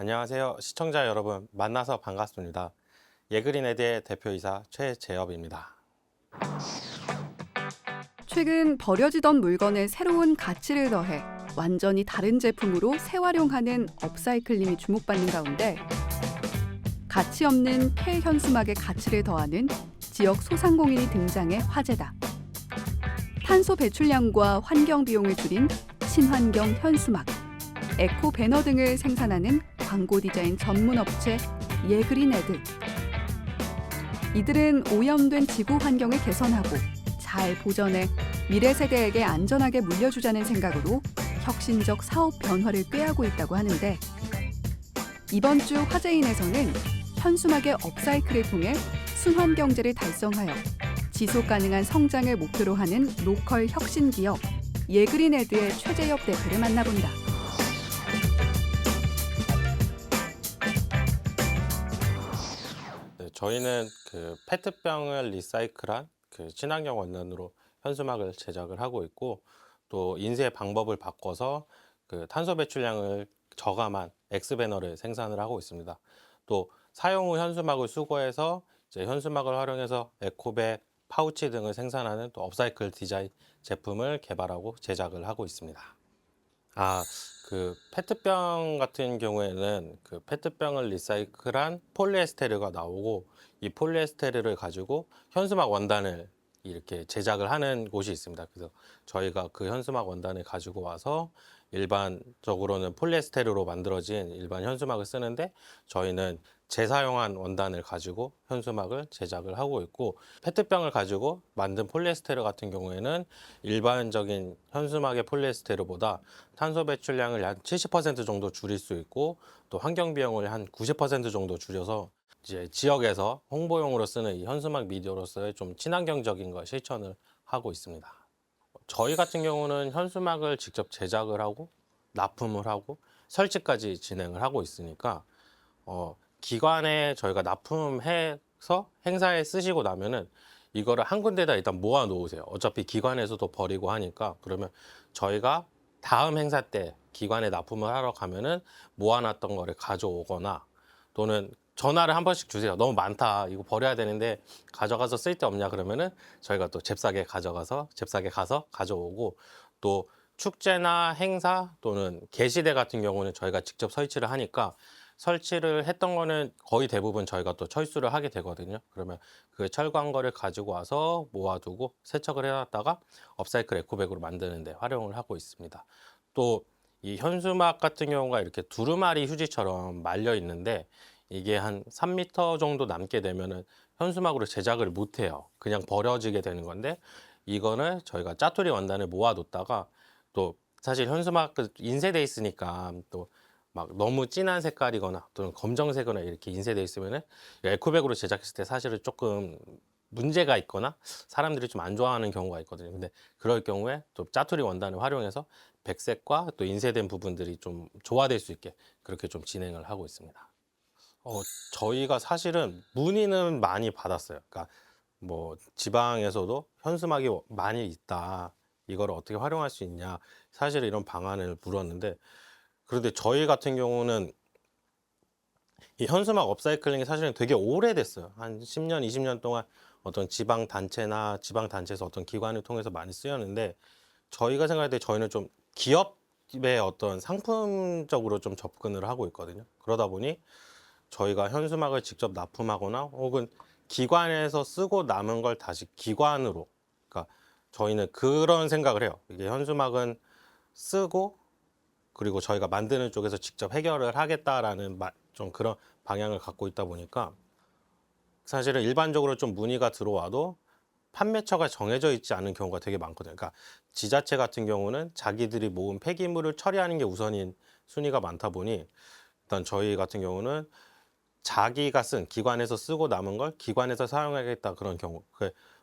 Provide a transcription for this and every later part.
안녕하세요. 시청자 여러분, 만나서 반갑습니다. 예그린에드의 대표이사 최재엽입니다. 최근 버려지던 물건에 새로운 가치를 더해 완전히 다른 제품으로 재활용하는 업사이클링이 주목받는 가운데 가치 없는 폐현수막의 가치를 더하는 지역 소상공인이 등장해 화제다. 탄소 배출량과 환경 비용을 줄인 친환경 현수막, 에코 배너 등을 생산하는 광고 디자인 전문 업체 예그린에드. 이들은 오염된 지구 환경을 개선하고 잘 보전해 미래 세대에게 안전하게 물려주자는 생각으로 혁신적 사업 변화를 꾀하고 있다고 하는데, 이번 주 화제인에서는 현수막의 업사이클을 통해 순환 경제를 달성하여 지속 가능한 성장을 목표로 하는 로컬 혁신 기업 예그린에드의 최재엽 대표를 만나본다. 네, 저희는 페트병을 리사이클한 친환경 원단으로 현수막을 제작을 하고 있고, 또 인쇄 방법을 바꿔서 탄소 배출량을 저감한 엑스배너를 생산을 하고 있습니다. 또 사용 후 현수막을 수거해서 이제 현수막을 활용해서 에코백, 파우치 등을 생산하는 또 업사이클 디자인 제품을 개발하고 제작을 하고 있습니다. 페트병 같은 경우에는 페트병을 리사이클한 폴리에스테르가 나오고, 이 폴리에스테르를 가지고 현수막 원단을 이렇게 제작을 하는 곳이 있습니다. 그래서 저희가 그 현수막 원단을 가지고 와서 일반적으로는 폴리에스테르로 만들어진 일반 현수막을 쓰는데, 저희는 재사용한 원단을 가지고 현수막을 제작을 하고 있고, 페트병을 가지고 만든 폴리에스테르 같은 경우에는 일반적인 현수막의 폴리에스테르보다 탄소 배출량을 한 70% 정도 줄일 수 있고, 또 환경 비용을 한 90% 정도 줄여서 이제 지역에서 홍보용으로 쓰는 이 현수막 미디어로서의 좀 친환경적인 걸 실천을 하고 있습니다. 저희 같은 경우는 현수막을 직접 제작을 하고 납품을 하고 설치까지 진행을 하고 있으니까, 기관에 저희가 납품해서 행사에 쓰시고 나면은 이거를 한 군데다 일단 모아 놓으세요. 어차피 기관에서도 버리고 하니까. 그러면 저희가 다음 행사 때 기관에 납품을 하러 가면은 모아놨던 거를 가져오거나, 또는 전화를 한 번씩 주세요. 너무 많다, 이거 버려야 되는데 가져가서 쓸 데 없냐 그러면은 저희가 또 잽싸게 가서 가져오고, 또 축제나 행사 또는 게시대 같은 경우는 저희가 직접 설치를 하니까, 설치를 했던 거는 거의 대부분 저희가 또 철수를 하게 되거든요. 그러면 그 철거한 거를 가지고 와서 모아두고 세척을 해놨다가 업사이클 에코백으로 만드는 데 활용을 하고 있습니다. 또 이 현수막 같은 경우가 이렇게 두루마리 휴지처럼 말려 있는데, 이게 한 3m 정도 남게 되면은 현수막으로 제작을 못 해요. 그냥 버려지게 되는 건데, 이거는 저희가 짜투리 원단을 모아뒀다가, 또 사실 현수막 인쇄돼 있으니까 또 막 너무 진한 색깔이거나 또는 검정색이거나 이렇게 인쇄돼 있으면은 에코백으로 제작했을 때 사실은 조금 문제가 있거나 사람들이 좀 안 좋아하는 경우가 있거든요. 근데 그럴 경우에 또 짜투리 원단을 활용해서 백색과 또 인쇄된 부분들이 좀 조화될 수 있게 그렇게 좀 진행을 하고 있습니다. 저희가 사실은 문의는 많이 받았어요. 그러니까 뭐 지방에서도 현수막이 많이 있다, 이거를 어떻게 활용할 수 있냐, 사실 이런 방안을 물었는데, 그런데 저희 같은 경우는 이 현수막 업사이클링이 사실은 되게 오래됐어요. 한 10년, 20년 동안 어떤 지방 단체나 지방 단체에서 어떤 기관을 통해서 많이 쓰였는데, 저희가 생각할 때 저희는 좀 기업의 어떤 상품적으로 좀 접근을 하고 있거든요. 그러다 보니 저희가 현수막을 직접 납품하거나 혹은 기관에서 쓰고 남은 걸 다시 기관으로, 그러니까 저희는 그런 생각을 해요. 이게 현수막은 쓰고, 그리고 저희가 만드는 쪽에서 직접 해결을 하겠다라는 좀 그런 방향을 갖고 있다 보니까, 사실은 일반적으로 좀 문의가 들어와도 판매처가 정해져 있지 않은 경우가 되게 많거든요. 그러니까 지자체 같은 경우는 자기들이 모은 폐기물을 처리하는 게 우선인 순위가 많다 보니, 일단 저희 같은 경우는 자기가 쓴, 기관에서 쓰고 남은 걸 기관에서 사용하겠다, 그런 경우,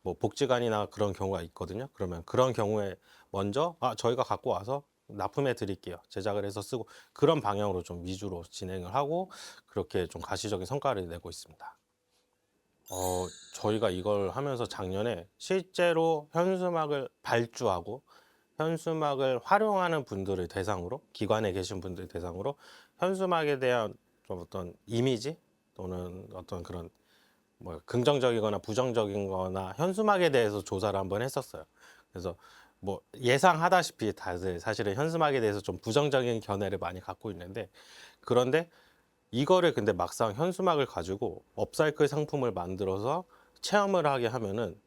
뭐 복지관이나 그런 경우가 있거든요. 그러면 그런 경우에 먼저 저희가 갖고 와서 납품해 드릴게요, 제작을 해서 쓰고, 그런 방향으로 좀 위주로 진행을 하고, 그렇게 좀 가시적인 성과를 내고 있습니다. 저희가 이걸 하면서 작년에 실제로 현수막을 발주하고 현수막을 활용하는 분들을 대상으로, 기관에 계신 분들 대상으로 현수막에 대한 좀 어떤 이미지 또는 어떤 그런 뭐 긍정적이거나 부정적인거나 현수막에 대해서 조사를 한번 했었어요. 그래서 뭐 예상하다시피 다들 사실은 현수막에 대해서 좀 부정적인 견해를 많이 갖고 있는데, 그런데 이거를 근데 막상 현수막을 가지고 업사이클 상품을 만들어서 체험을 하게 하면은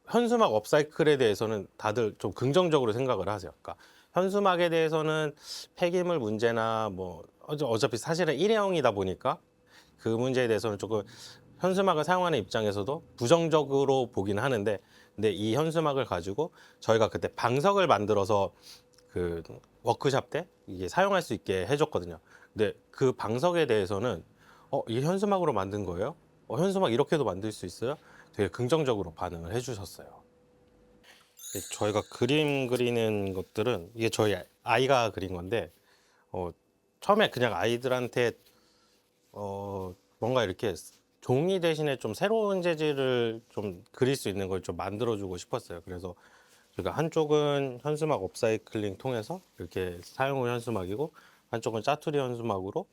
현수막 업사이클에 대해서는 다들 좀 긍정적으로 생각을 하세요. 그러니까 현수막에 대해서는 폐기물 문제나 뭐 어차피 사실은 일회용이다 보니까 그 문제에 대해서는 조금 현수막을 사용하는 입장에서도 부정적으로 보긴 하는데, 근데 이 현수막을 가지고 저희가 그때 방석을 만들어서 그 워크샵 때 이게 사용할 수 있게 해줬거든요. 근데 그 방석에 대해서는 이게 현수막으로 만든 거예요? 현수막 이렇게도 만들 수 있어요? 되게 긍정적으로 반응을 해주셨어요. 저희가 그림 그리는 것들은 이게 저희 아이가 그린 건데, 처음에 그냥 아이들한테 뭔가 이렇게 종이 대신에 좀 새로운 재질을 좀 그릴 수 있는 걸 좀 만들어주고 싶었어요. 그래서 저희가 한쪽은 현수막 업사이클링 통해서 이렇게 사용 후 현수막이고, 한쪽은 짜투리 현수막으로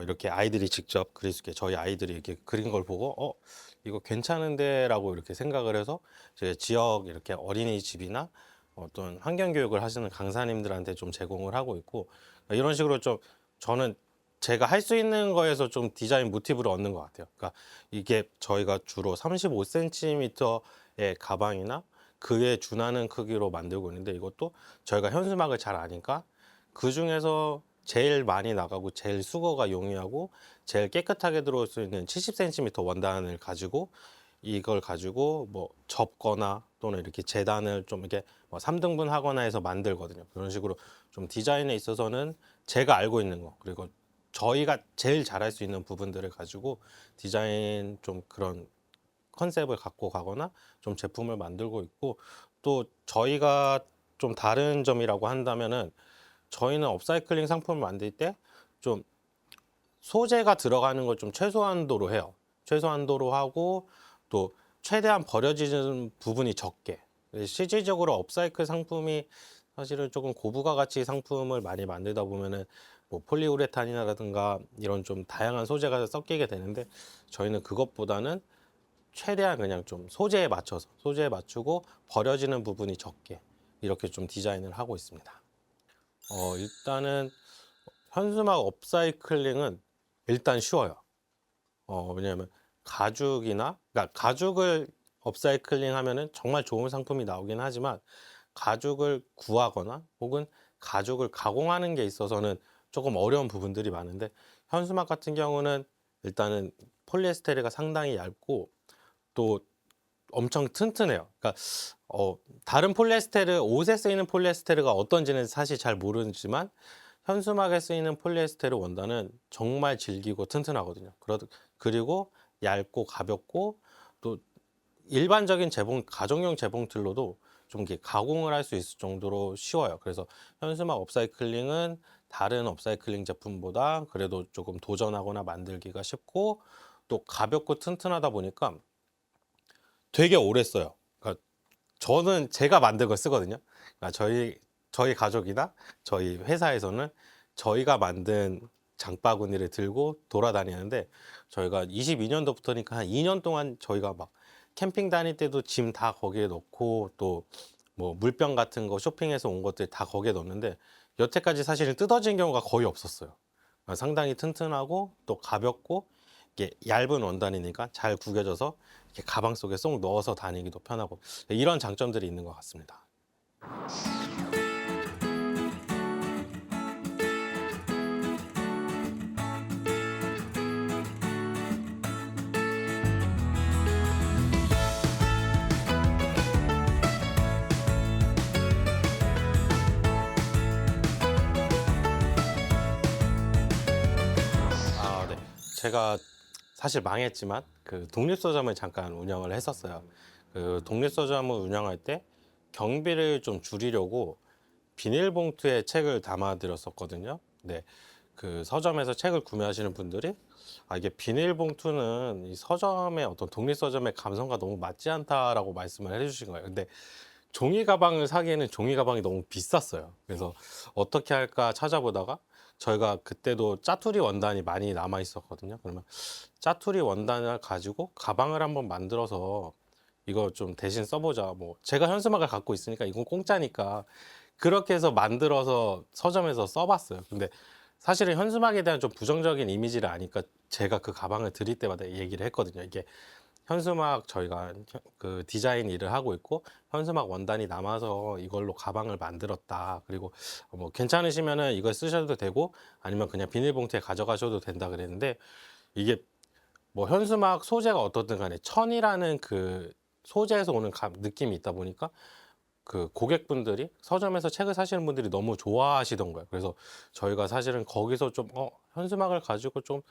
이렇게 아이들이 직접 그릴 수 있게, 저희 아이들이 이렇게 그린 걸 보고 이거 괜찮은데 라고 이렇게 생각을 해서 저희 지역 이렇게 어린이집이나 어떤 환경교육을 하시는 강사님들한테 좀 제공을 하고 있고, 이런 식으로 좀 저는 제가 할 수 있는 거에서 좀 디자인 모티브를 얻는 것 같아요. 그러니까 이게 저희가 주로 35cm의 가방이나 그에 준하는 크기로 만들고 있는데, 이것도 저희가 현수막을 잘 아니까 그 중에서 제일 많이 나가고 제일 수거가 용이하고 제일 깨끗하게 들어올 수 있는 70cm 원단을 가지고 이걸 가지고 뭐 접거나 또는 이렇게 재단을 좀 이렇게 뭐 3등분 하거나 해서 만들거든요. 그런 식으로 좀 디자인에 있어서는 제가 알고 있는 거, 그리고 저희가 제일 잘할 수 있는 부분들을 가지고 디자인 좀 그런 컨셉을 갖고 가거나 좀 제품을 만들고 있고, 또 저희가 좀 다른 점이라고 한다면은 저희는 업사이클링 상품을 만들 때 좀 소재가 들어가는 걸 좀 최소한도로 해요. 최소한도로 하고 또 최대한 버려지는 부분이 적게. 실질적으로 업사이클 상품이 사실은 조금 고부가 가치 상품을 많이 만들다 보면은 뭐 폴리우레탄이라든가 이런 좀 다양한 소재가 섞이게 되는데, 저희는 그것보다는 최대한 그냥 좀 소재에 맞춰서 소재에 맞추고 버려지는 부분이 적게 이렇게 좀 디자인을 하고 있습니다. 일단은 현수막 업사이클링은 일단 쉬워요. 왜냐하면 가죽이나, 그러니까 가죽을 업사이클링 하면은 정말 좋은 상품이 나오긴 하지만, 가죽을 구하거나 혹은 가죽을 가공하는 게 있어서는 조금 어려운 부분들이 많은데, 현수막 같은 경우는 일단은 폴리에스테르가 상당히 얇고 또 엄청 튼튼해요. 그러니까 다른 폴리에스테르, 옷에 쓰이는 폴리에스테르가 어떤지는 사실 잘 모르지만 현수막에 쓰이는 폴리에스테르 원단은 정말 질기고 튼튼하거든요. 그리고 얇고 가볍고 또 일반적인 재봉, 가정용 재봉틀로도 좀 이렇게 가공을 할 수 있을 정도로 쉬워요. 그래서 현수막 업사이클링은 다른 업사이클링 제품보다 그래도 조금 도전하거나 만들기가 쉽고, 또 가볍고 튼튼하다 보니까 되게 오래 써요. 그러니까 저는 제가 만든 걸 쓰거든요. 그러니까 저희 가족이나 저희 회사에서는 저희가 만든 장바구니를 들고 돌아다니는데, 저희가 22년도부터니까 한 2년 동안 저희가 막 캠핑 다닐 때도 짐 다 거기에 넣고, 또 뭐 물병 같은 거 쇼핑해서 온 것들 다 거기에 넣는데, 여태까지 사실은 뜯어진 경우가 거의 없었어요. 그러니까 상당히 튼튼하고 또 가볍고, 이게 얇은 원단이니까 잘 구겨져서 이렇게 가방 속에 쏙 넣어서 다니기도 편하고, 이런 장점들이 있는 것 같습니다. 네. 제가 사실 망했지만 그 독립서점을 잠깐 운영을 했었어요. 그 독립서점을 운영할 때 경비를 좀 줄이려고 비닐봉투에 책을 담아드렸었거든요. 네. 그 서점에서 책을 구매하시는 분들이 이게 비닐봉투는 이 서점의 어떤 독립서점의 감성과 너무 맞지 않다라고 말씀을 해주신 거예요. 근데 종이 가방을 사기에는 종이 가방이 너무 비쌌어요. 그래서 어떻게 할까 찾아보다가 저희가 그때도 짜투리 원단이 많이 남아 있었거든요. 그러면 짜투리 원단을 가지고 가방을 한번 만들어서 이거 좀 대신 써보자. 뭐 제가 현수막을 갖고 있으니까 이건 공짜니까 그렇게 해서 만들어서 서점에서 써봤어요. 근데 사실은 현수막에 대한 좀 부정적인 이미지를 아니까 제가 그 가방을 드릴 때마다 얘기를 했거든요. 이게 현수막 저희가 그 디자인 일을 하고 있고 현수막 원단이 남아서 이걸로 가방을 만들었다. 그리고 뭐 괜찮으시면은 이걸 쓰셔도 되고 아니면 그냥 비닐봉투에 가져가셔도 된다 그랬는데 이게 뭐 현수막 소재가 어떻든 간에 천이라는 그 소재에서 오는 느낌이 있다 보니까 그 고객분들이 서점에서 책을 사시는 분들이 너무 좋아하시던 거예요. 그래서 저희가 사실은 거기서 좀 현수막을 가지고 좀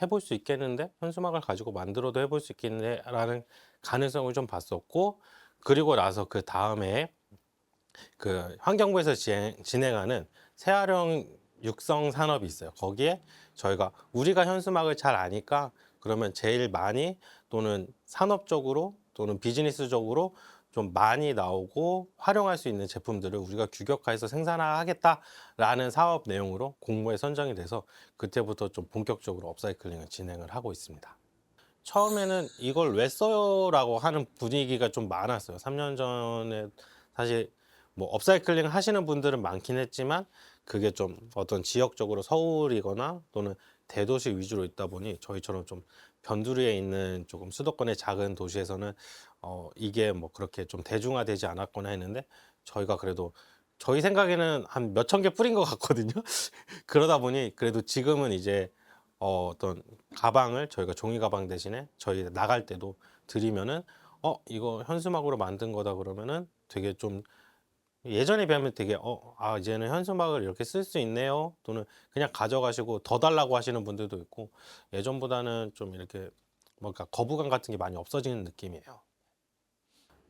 해볼 수 있겠는데 현수막을 가지고 만들어도 해볼 수 있겠네라는 가능성을 좀 봤었고 그리고 나서 그 다음에 그 환경부에서 진행하는 새활용 육성 산업이 있어요. 거기에 저희가 우리가 현수막을 잘 아니까 그러면 제일 많이 또는 산업적으로 또는 비즈니스적으로 좀 많이 나오고 활용할 수 있는 제품들을 우리가 규격화해서 생산하겠다라는 사업 내용으로 공모에 선정이 돼서 그때부터 좀 본격적으로 업사이클링을 진행을 하고 있습니다. 처음에는 이걸 왜 써요라고 하는 분위기가 좀 많았어요. 3년 전에 사실 뭐 업사이클링 하시는 분들은 많긴 했지만 그게 좀 어떤 지역적으로 서울이거나 또는 대도시 위주로 있다 보니 저희처럼 좀 변두리에 있는 조금 수도권의 작은 도시에서는 이게 뭐 그렇게 좀 대중화되지 않았거나 했는데 저희가 그래도 저희 생각에는 한 몇천 개 뿌린 것 같거든요. 그러다 보니 그래도 지금은 이제 어떤 가방을 저희가 종이 가방 대신에 저희 나갈 때도 드리면은 이거 현수막으로 만든 거다 그러면은 되게 좀 예전에 비하면 되게 이제는 현수막을 이렇게 쓸 수 있네요. 또는 그냥 가져가시고 더 달라고 하시는 분들도 있고 예전보다는 좀 이렇게 뭔가 거부감 같은 게 많이 없어지는 느낌이에요.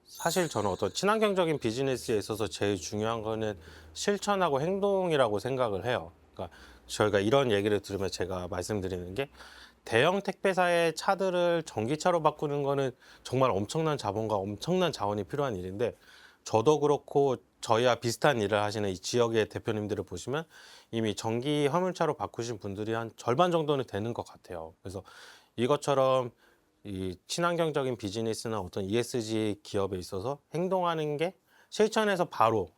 사실 저는 어떤 친환경적인 비즈니스에 있어서 제일 중요한 거는 실천하고 행동이라고 생각을 해요. 그러니까 저희가 이런 얘기를 들으면 제가 말씀드리는 게 대형 택배사의 차들을 전기차로 바꾸는 거는 정말 엄청난 자본과 엄청난 자원이 필요한 일인데 저도 그렇고 저희와 비슷한 일을 하시는 이 지역의 대표님들을 보시면 이미 전기 화물차로 바꾸신 분들이 한 절반 정도는 되는 것 같아요. 그래서 이것처럼 이 친환경적인 비즈니스나 어떤 ESG 기업에 있어서 행동하는 게 실천해서 바로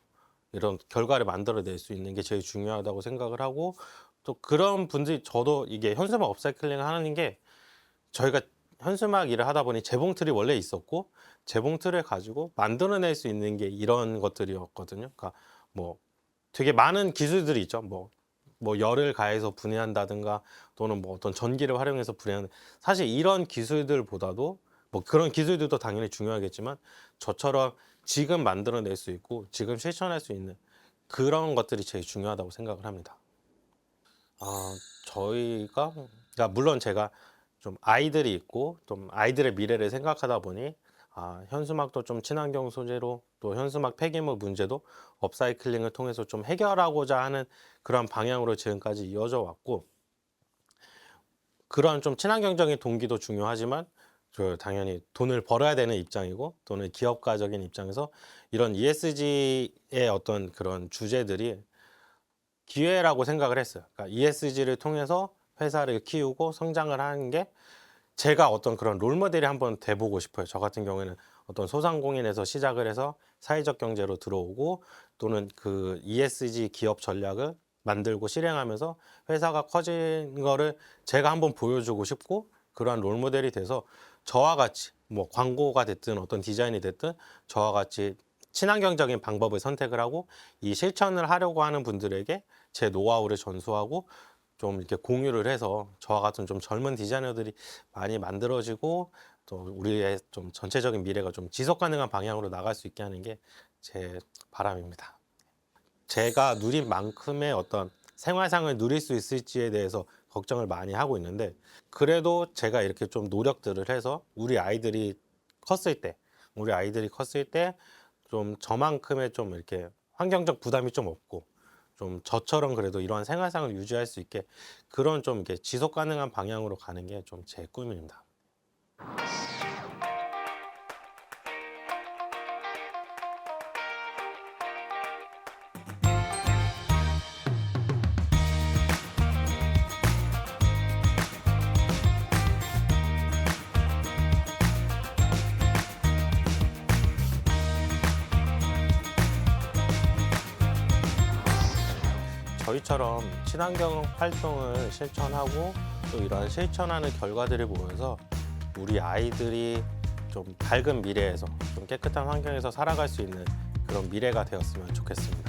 이런 결과를 만들어낼 수 있는 게 제일 중요하다고 생각을 하고 또 그런 분들이 저도 이게 현수막 업사이클링을 하는 게 저희가 현수막 일을 하다 보니 재봉틀이 원래 있었고 재봉틀을 가지고 만들어낼 수 있는 게 이런 것들이었거든요. 그러니까 뭐 되게 많은 기술들이 있죠. 뭐 열을 가해서 분해한다든가 또는 뭐 어떤 전기를 활용해서 분해하는 사실 이런 기술들보다도 뭐 그런 기술들도 당연히 중요하겠지만 저처럼 지금 만들어낼 수 있고 지금 실천할 수 있는 그런 것들이 제일 중요하다고 생각을 합니다. 저희가 그러니까 물론 제가 좀 아이들이 있고 좀 아이들의 미래를 생각하다 보니 현수막도 좀 친환경 소재로 또 현수막 폐기물 문제도 업사이클링을 통해서 좀 해결하고자 하는 그런 방향으로 지금까지 이어져 왔고 그런 좀 친환경적인 동기도 중요하지만 당연히 돈을 벌어야 되는 입장이고 또는 기업가적인 입장에서 이런 ESG의 어떤 그런 주제들이 기회라고 생각을 했어요. 그러니까 ESG를 통해서 회사를 키우고 성장을 하는 게 제가 어떤 그런 롤모델이 한번 돼보고 싶어요. 저 같은 경우에는 어떤 소상공인에서 시작을 해서 사회적 경제로 들어오고 또는 그 ESG 기업 전략을 만들고 실행하면서 회사가 커진 거를 제가 한번 보여주고 싶고 그러한 롤모델이 돼서 저와 같이 뭐 광고가 됐든 어떤 디자인이 됐든 저와 같이 친환경적인 방법을 선택을 하고 이 실천을 하려고 하는 분들에게 제 노하우를 전수하고 좀 이렇게 공유를 해서 저와 같은 좀 젊은 디자이너들이 많이 만들어지고 또 우리의 좀 전체적인 미래가 좀 지속 가능한 방향으로 나갈 수 있게 하는 게 제 바람입니다. 제가 누린 만큼의 어떤 생활상을 누릴 수 있을지에 대해서 걱정을 많이 하고 있는데 그래도 제가 이렇게 좀 노력들을 해서 우리 아이들이 컸을 때 좀 저만큼의 좀 이렇게 환경적 부담이 좀 없고 좀 저처럼 그래도 이러한 생활상을 유지할 수 있게 그런 좀 이렇게 지속 가능한 방향으로 가는 게 좀 제 꿈입니다. 저희처럼 친환경 활동을 실천하고 또 이런 실천하는 결과들을 보면서 우리 아이들이 좀 밝은 미래에서 좀 깨끗한 환경에서 살아갈 수 있는 그런 미래가 되었으면 좋겠습니다.